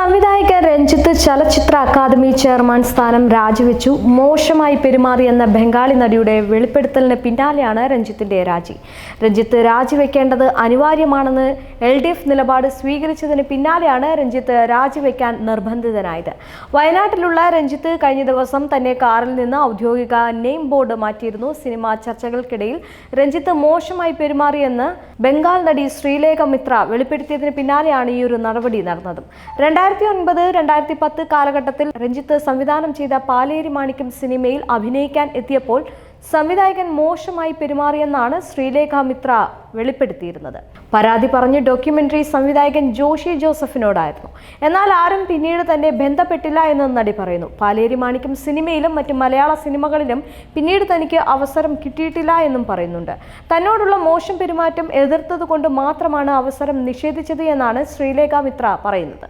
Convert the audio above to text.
സംവിധായകൻ രഞ്ജിത്ത് ചലച്ചിത്ര academy chairman സ്ഥാനം രാജിവെച്ചു. മോശമായി പെരുമാറിയെന്ന ബംഗാളി നടിയുടെ വെളിപ്പെടുത്തലിന് പിന്നാലെയാണ് രഞ്ജിത്തിന്റെ രാജി. രഞ്ജിത്ത് രാജിവെക്കേണ്ടത് അനിവാര്യമാണെന്ന് LDF നിലപാട് സ്വീകരിച്ചതിന് പിന്നാലെയാണ് രഞ്ജിത്ത് രാജിവെക്കാൻ നിർബന്ധിതനായത്. വയനാട്ടിലുള്ള രഞ്ജിത്ത് കഴിഞ്ഞ ദിവസം തന്നെ കാറിൽ നിന്ന് ഔദ്യോഗിക നെയിം ബോർഡ് മാറ്റിയിരുന്നു. സിനിമാ ചർച്ചകൾക്കിടയിൽ രഞ്ജിത്ത് മോശമായി പെരുമാറിയെന്ന് ബംഗാൾ നടി ശ്രീലേഖ മിത്ര വെളിപ്പെടുത്തിയതിന് പിന്നാലെയാണ് ഈ ഒരു നടപടി നടന്നത്. 2009-2010 കാലഘട്ടത്തിൽ രഞ്ജിത്ത് സംവിധാനം ചെയ്ത പാലേരി മാണിക്യം സിനിമയിൽ അഭിനയിക്കാൻ എത്തിയപ്പോൾ സംവിധായകൻ മോശമായി പെരുമാറിയെന്നാണ് ശ്രീലേഖ മിത്ര വെളിപ്പെടുത്തിയിരുന്നത്. പരാതി പറഞ്ഞ് ഡോക്യുമെന്ററി സംവിധായകൻ ജോഷി ജോസഫിനോടായിരുന്നു. എന്നാൽ ആരും പിന്നീട് തന്നെ ബന്ധപ്പെട്ടില്ല എന്ന് നടി പറയുന്നു. പാലേരി മാണിക്യം സിനിമയിലും മറ്റ് മലയാള സിനിമകളിലും പിന്നീട് തനിക്ക് അവസരം കിട്ടിയിട്ടില്ല എന്നും പറയുന്നുണ്ട്. തന്നോടുള്ള മോശം പെരുമാറ്റം എതിർത്തത് കൊണ്ട് മാത്രമാണ് അവസരം നിഷേധിച്ചത് എന്നാണ് ശ്രീലേഖ മിത്ര പറയുന്നത്.